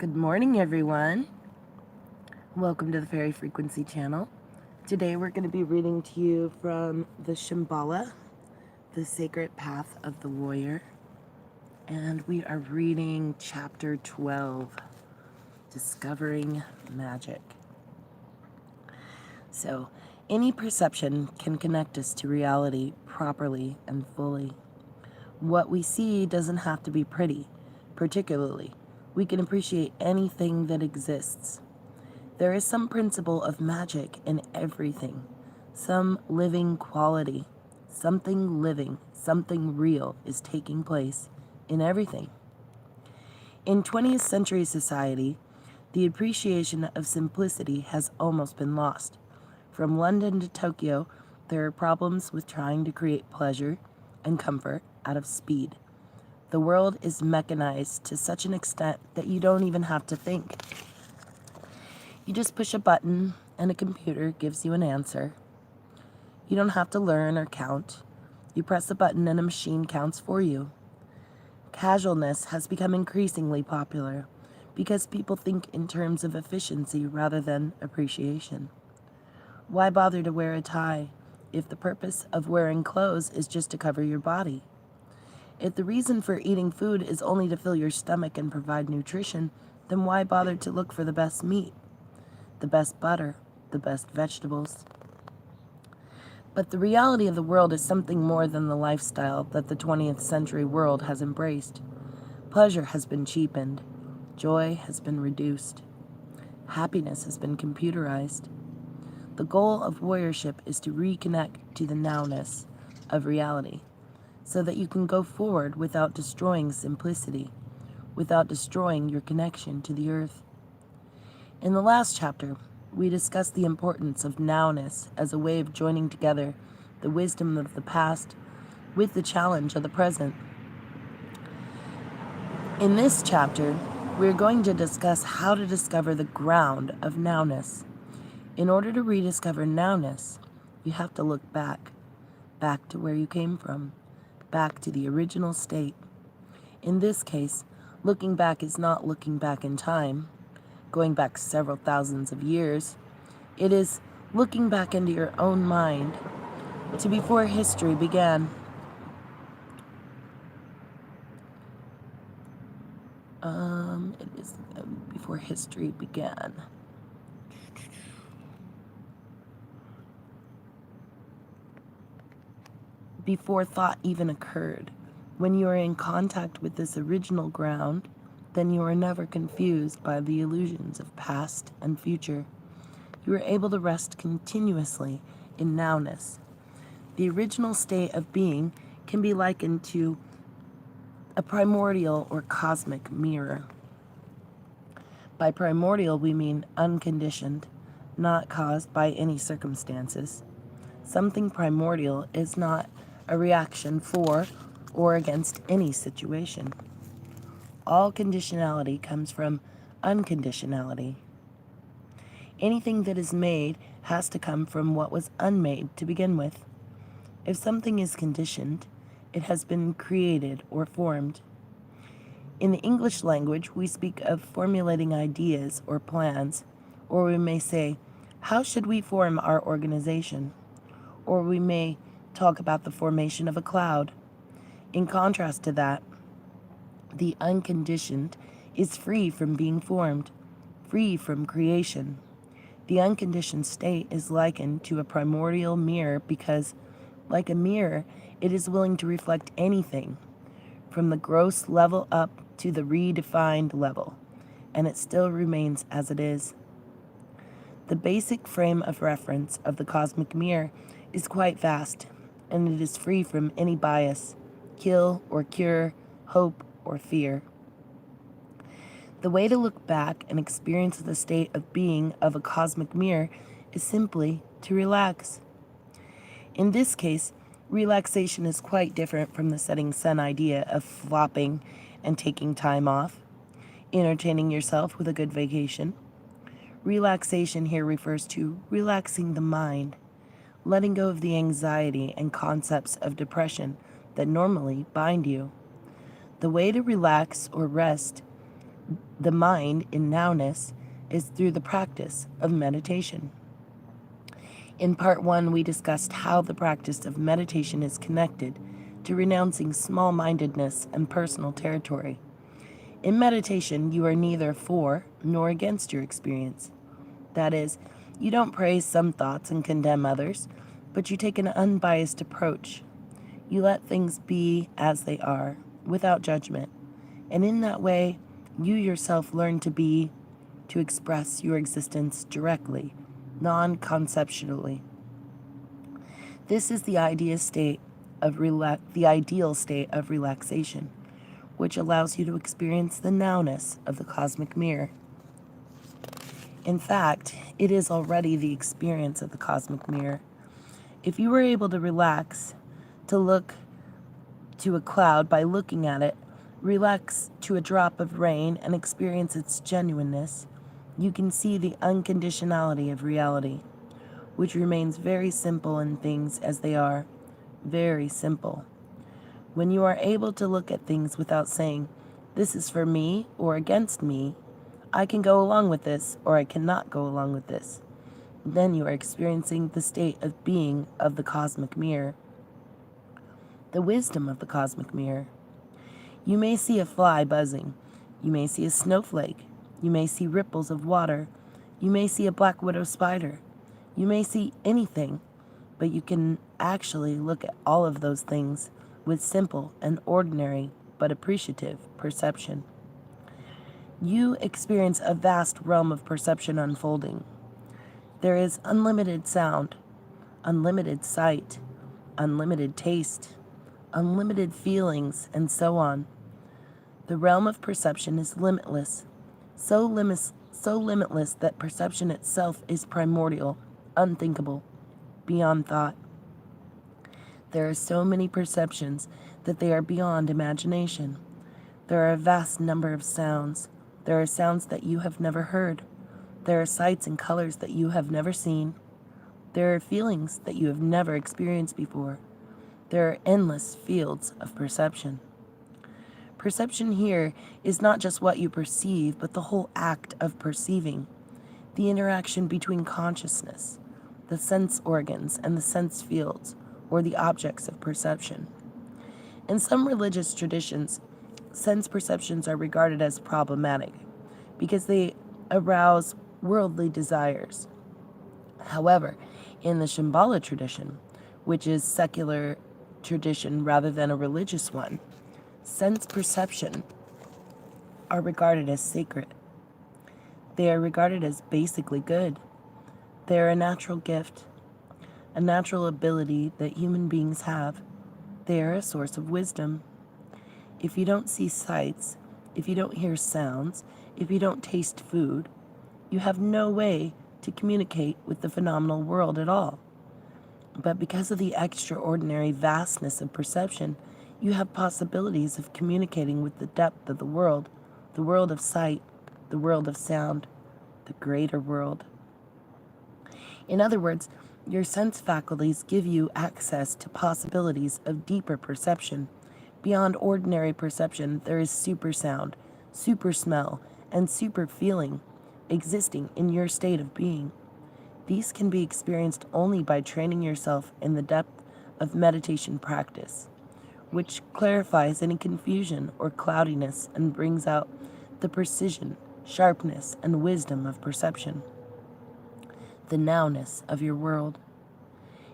Good morning, everyone. Welcome to the Fairy Frequency channel. Today we're going to be reading to you from the Shambhala, The Sacred Path of the Warrior. And we are reading chapter 12, Discovering Magic. So, any perception can connect us to reality properly and fully. What we see doesn't have to be pretty, particularly. We can appreciate anything that exists. There is some principle of magic in everything, some living quality, something living, something real is taking place in everything. In 20th century society, the appreciation of simplicity has almost been lost. From London to Tokyo, there are problems with trying to create pleasure and comfort out of speed. The world is mechanized to such an extent that you don't even have to think. You just push a button and a computer gives you an answer. You don't have to learn or count. You press a button and a machine counts for you. Casualness has become increasingly popular because people think in terms of efficiency rather than appreciation. Why bother to wear a tie if the purpose of wearing clothes is just to cover your body? If the reason for eating food is only to fill your stomach and provide nutrition, then why bother to look for the best meat, the best butter, the best vegetables? But the reality of the world is something more than the lifestyle that the 20th century world has embraced. Pleasure has been cheapened. Joy has been reduced. Happiness has been computerized. The goal of warriorship is to reconnect to the nowness of reality so that you can go forward without destroying simplicity, without destroying your connection to the earth. In the last chapter, we discussed the importance of nowness as a way of joining together the wisdom of the past with the challenge of the present. In this chapter, we're going to discuss how to discover the ground of nowness. In order to rediscover nowness, you have to look back to where you came from, back to the original state. In this case, looking back is not looking back in time, going back several thousands of years. It is looking back into your own mind to before history began. It is before history began. Before thought even occurred. When you are in contact with this original ground, then you are never confused by the illusions of past and future. You are able to rest continuously in nowness. The original state of being can be likened to a primordial or cosmic mirror. By primordial, we mean unconditioned, not caused by any circumstances. Something primordial is not a reaction for or against any situation. All conditionality comes from unconditionality. Anything that is made has to come from what was unmade to begin with. If something is conditioned, it has been created or formed. In the English language, we speak of formulating ideas or plans, or we may say, how should we form our organization? Or we may talk about the formation of a cloud. In contrast to that, the unconditioned is free from being formed, free from creation. The unconditioned state is likened to a primordial mirror because, like a mirror, it is willing to reflect anything, from the gross level up to the redefined level, and it still remains as it is. The basic frame of reference of the cosmic mirror is quite vast, and it is free from any bias, kill or cure, hope or fear. The way to look back and experience the state of being of a cosmic mirror is simply to relax. In this case, relaxation is quite different from the setting sun idea of flopping and taking time off, entertaining yourself with a good vacation. Relaxation here refers to relaxing the mind, letting go of the anxiety and concepts of depression that normally bind you. The way to relax or rest the mind in nowness is through the practice of meditation. In part 1, we discussed how the practice of meditation is connected to renouncing small-mindedness and personal territory. In meditation, you are neither for nor against your experience. That is, you don't praise some thoughts and condemn others, but you take an unbiased approach. You let things be as they are, without judgment. And in that way, you yourself learn to express your existence directly, non-conceptually. This is the ideal state of relaxation, which allows you to experience the nowness of the cosmic mirror. In fact, it is already the experience of the cosmic mirror. If you were able to relax, to look to a cloud by looking at it, relax to a drop of rain and experience its genuineness, you can see the unconditionality of reality, which remains very simple in things as they are, very simple. When you are able to look at things without saying, this is for me or against me, I can go along with this or I cannot go along with this, then you are experiencing the state of being of the cosmic mirror, the wisdom of the cosmic mirror. You may see a fly buzzing. You may see a snowflake. You may see ripples of water. You may see a black widow spider. You may see anything, but you can actually look at all of those things with simple and ordinary but appreciative perception. You experience a vast realm of perception unfolding. There is unlimited sound, unlimited sight, unlimited taste, unlimited feelings, and so on. The realm of perception is limitless, so limitless that perception itself is primordial, unthinkable, beyond thought. There are so many perceptions that they are beyond imagination. There are a vast number of sounds. There are sounds that you have never heard. There are sights and colors that you have never seen. There are feelings that you have never experienced before. There are endless fields of perception. Perception here is not just what you perceive, but the whole act of perceiving, the interaction between consciousness, the sense organs, and the sense fields, or the objects of perception. In some religious traditions, sense perceptions are regarded as problematic because they arouse worldly desires. However, in the Shambhala tradition, which is secular tradition rather than a religious one, sense perception are regarded as sacred. They are regarded as basically good. They are a natural gift, a natural ability that human beings have. They are a source of wisdom. If you don't see sights, if you don't hear sounds, if you don't taste food, you have no way to communicate with the phenomenal world at all. But because of the extraordinary vastness of perception, you have possibilities of communicating with the depth of the world of sight, the world of sound, the greater world. In other words, your sense faculties give you access to possibilities of deeper perception. Beyond ordinary perception, there is super sound, super smell, and super feeling existing in your state of being. These can be experienced only by training yourself in the depth of meditation practice, which clarifies any confusion or cloudiness and brings out the precision, sharpness, and wisdom of perception, the nowness of your world.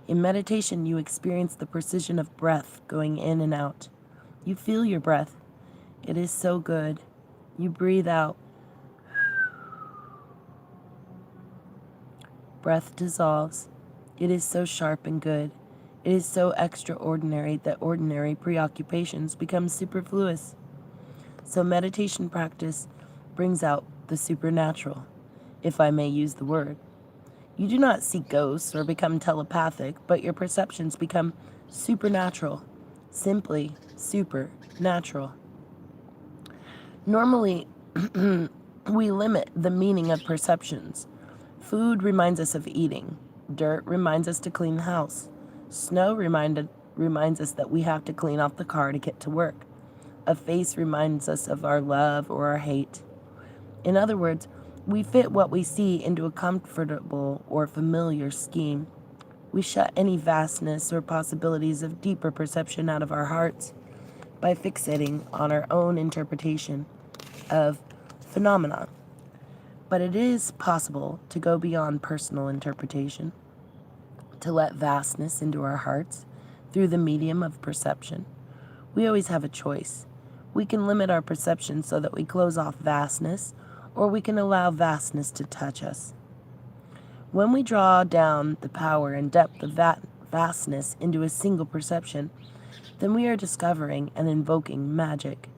In meditation, you experience the precision of breath going in and out. You feel your breath. It is so good. You breathe out. Breath dissolves. It is so sharp and good. It is so extraordinary that ordinary preoccupations become superfluous. So meditation practice brings out the supernatural, if I may use the word. You do not see ghosts or become telepathic, but your perceptions become supernatural, simply supernatural. Normally, we limit the meaning of perceptions. Food reminds us of eating. Dirt reminds us to clean the house. Snow reminds us that we have to clean off the car to get to work. A face reminds us of our love or our hate. In other words, we fit what we see into a comfortable or familiar scheme. We shut any vastness or possibilities of deeper perception out of our hearts by fixating on our own interpretation of phenomena. But it is possible to go beyond personal interpretation, to let vastness into our hearts through the medium of perception. We always have a choice. We can limit our perception so that we close off vastness, or we can allow vastness to touch us. When we draw down the power and depth of that vastness into a single perception, then we are discovering and invoking magic.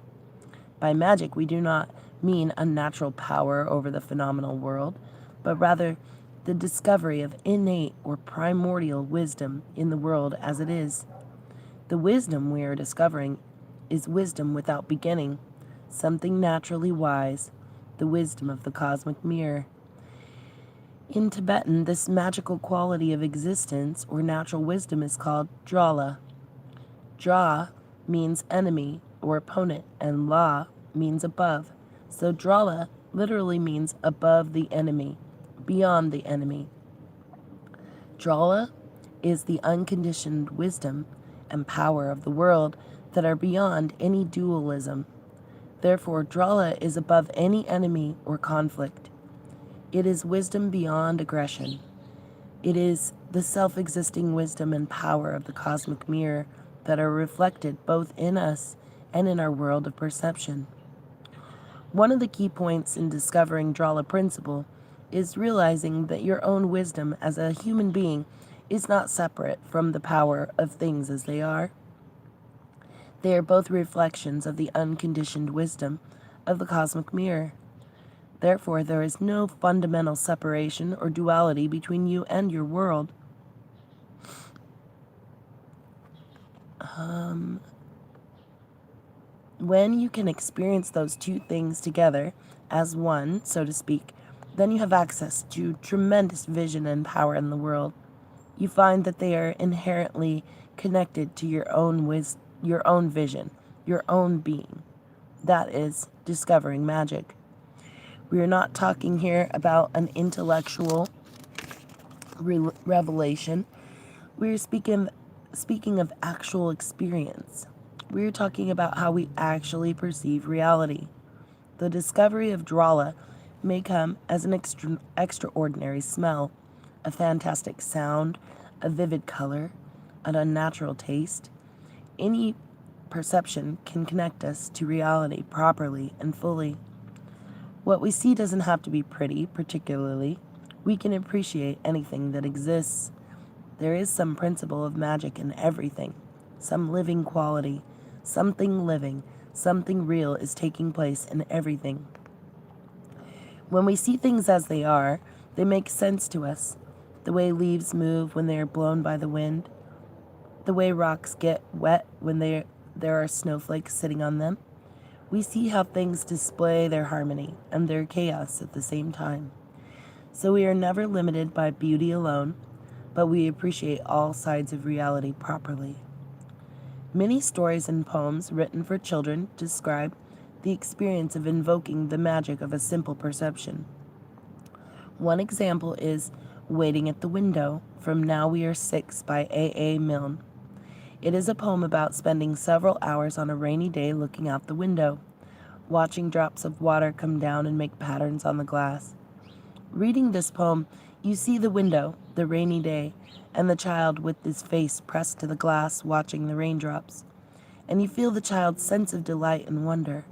By magic, we do not mean unnatural power over the phenomenal world, but rather the discovery of innate or primordial wisdom in the world as it is. The wisdom we are discovering is wisdom without beginning, something naturally wise, the wisdom of the cosmic mirror. In Tibetan, this magical quality of existence or natural wisdom is called Drala. Dra means enemy or opponent, and La means above. So Drala literally means above the enemy, beyond the enemy. Drala is the unconditioned wisdom and power of the world that are beyond any dualism. Therefore, Drala is above any enemy or conflict. It is wisdom beyond aggression. It is the self-existing wisdom and power of the cosmic mirror that are reflected both in us and in our world of perception. One of the key points in discovering Drala principle is realizing that your own wisdom as a human being is not separate from the power of things as they are. They are both reflections of the unconditioned wisdom of the cosmic mirror. Therefore, there is no fundamental separation or duality between you and your world. When you can experience those two things together as one, so to speak, then you have access to tremendous vision and power in the world. You find that they are inherently connected to your own vision, your own being. That is discovering magic. We are not talking here about an intellectual revelation. We are speaking of actual experience. We are talking about how we actually perceive reality. The discovery of Drala may come as an extraordinary smell, a fantastic sound, a vivid color, an unnatural taste. Any perception can connect us to reality properly and fully. What we see doesn't have to be pretty, particularly. We can appreciate anything that exists. There is some principle of magic in everything, some living quality, something living, something real is taking place in everything. When we see things as they are, they make sense to us. The way leaves move when they are blown by the wind, the way rocks get wet when there are snowflakes sitting on them. We see how things display their harmony and their chaos at the same time. So we are never limited by beauty alone, but we appreciate all sides of reality properly. Many stories and poems written for children describe the experience of invoking the magic of a simple perception. One example is Waiting at the Window from Now We Are Six by A. Milne. It is a poem about spending several hours on a rainy day looking out the window, watching drops of water come down and make patterns on the glass. Reading this poem, you see the window, the rainy day, and the child with his face pressed to the glass watching the raindrops. And you feel the child's sense of delight and wonder.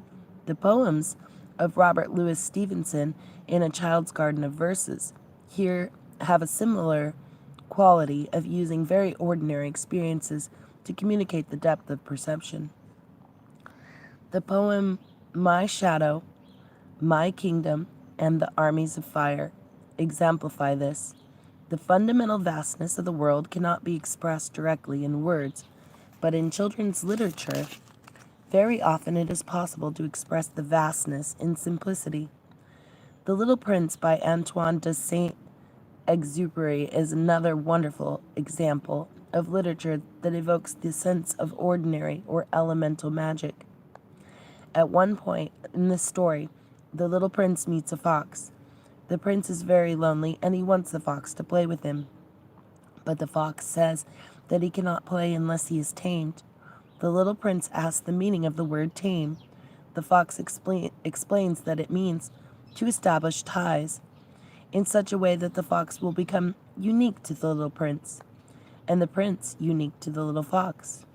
The poems of Robert Louis Stevenson in A Child's Garden of Verses here have a similar quality of using very ordinary experiences to communicate the depth of perception. The poem My Shadow, My Kingdom, and the Armies of Fire exemplify this. The fundamental vastness of the world cannot be expressed directly in words, but in children's literature, very often it is possible to express the vastness in simplicity. The Little Prince by Antoine de Saint-Exupéry is another wonderful example of literature that evokes the sense of ordinary or elemental magic. At one point in the story, The little prince meets a fox. The prince is very lonely and he wants the fox to play with him. But the fox says that he cannot play unless he is tamed. The little prince asks the meaning of the word tame. The fox explains that it means to establish ties in such a way that the fox will become unique to the little prince, and the prince unique to the little fox.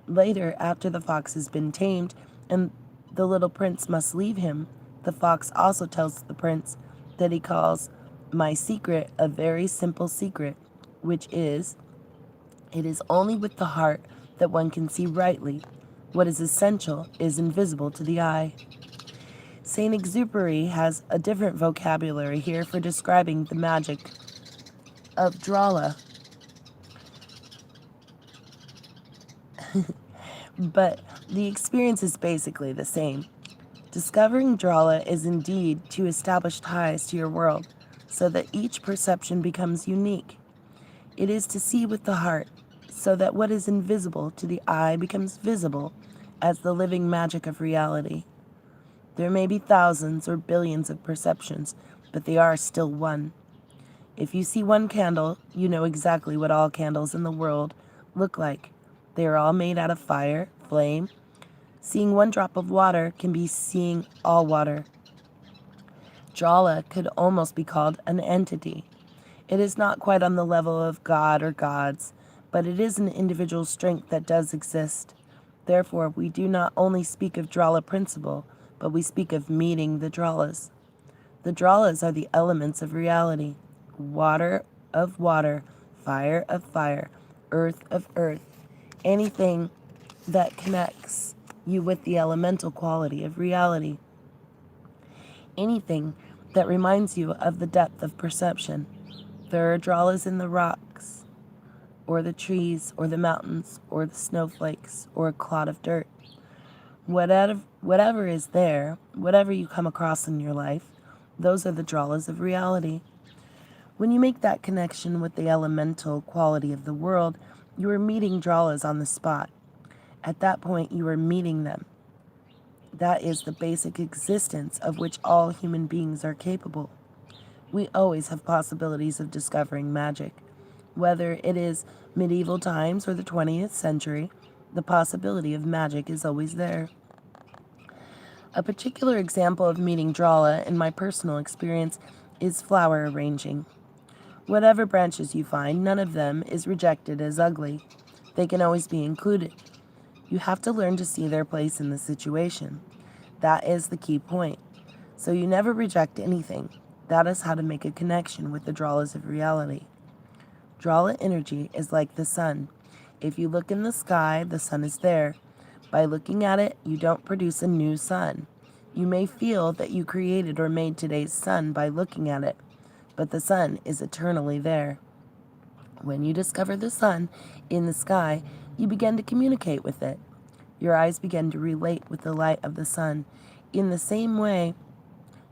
Later, after the fox has been tamed and the little prince must leave him, the fox also tells the prince that he calls my secret a very simple secret, which is, it is only with the heart that one can see rightly. What is essential is invisible to the eye. Saint Exupery has a different vocabulary here for describing the magic of Drala. But the experience is basically the same. Discovering Drala is indeed to establish ties to your world, so that each perception becomes unique. It is to see with the heart, so that what is invisible to the eye becomes visible as the living magic of reality. There may be thousands or billions of perceptions, but they are still one. If you see one candle, you know exactly what all candles in the world look like. They are all made out of fire, flame. Seeing one drop of water can be seeing all water. Drala could almost be called an entity. It is not quite on the level of God or gods, but it is an individual strength that does exist. Therefore, we do not only speak of Drala principle, but we speak of meeting the Dralas. The Dralas are the elements of reality: water of water, fire of fire, earth of earth, anything that connects you with the elemental quality of reality, anything that reminds you of the depth of perception. There are Dralas in the rocks, or the trees, or the mountains, or the snowflakes, or a clod of dirt. Whatever is there, whatever you come across in your life, those are the Dralas of reality. When you make that connection with the elemental quality of the world, you are meeting Dralas on the spot. At that point, you are meeting them. That is the basic existence of which all human beings are capable. We always have possibilities of discovering magic. Whether it is medieval times or the 20th century, the possibility of magic is always there. A particular example of meeting Drala in my personal experience is flower arranging. Whatever branches you find, none of them is rejected as ugly. They can always be included. You have to learn to see their place in the situation. That is the key point. So you never reject anything. That is how to make a connection with the Dralas of reality. Drala energy is like the sun. If you look in the sky, the sun is there. By looking at it, you don't produce a new sun. You may feel that you created or made today's sun by looking at it, but the sun is eternally there. When you discover the sun in the sky, you begin to communicate with it. Your eyes begin to relate with the light of the sun. In the same way,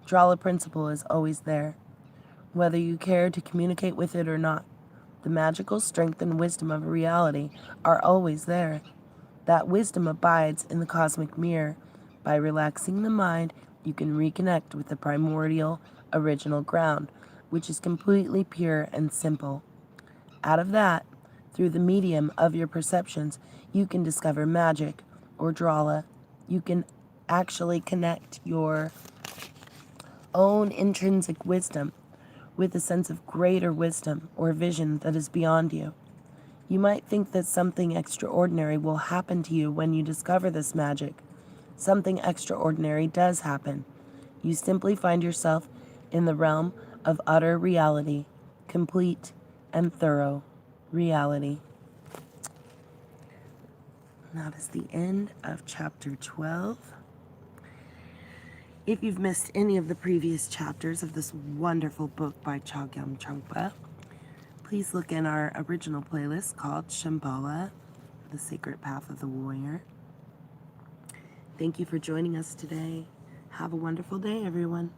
Drala principle is always there, whether you care to communicate with it or not. The magical strength and wisdom of reality are always there. That wisdom abides in the cosmic mirror. By relaxing the mind, you can reconnect with the primordial, original ground, which is completely pure and simple. Out of that, through the medium of your perceptions, you can discover magic or Drala. You can actually connect your own intrinsic wisdom with a sense of greater wisdom or vision that is beyond you. You might think that something extraordinary will happen to you when you discover this magic. Something extraordinary does happen. You simply find yourself in the realm of utter reality, complete and thorough reality. That is the end of chapter 12. If you've missed any of the previous chapters of this wonderful book by Chogyam Trungpa, please look in our original playlist called Shambhala The Sacred Path of the Warrior. Thank you for joining us today. Have a wonderful day, everyone.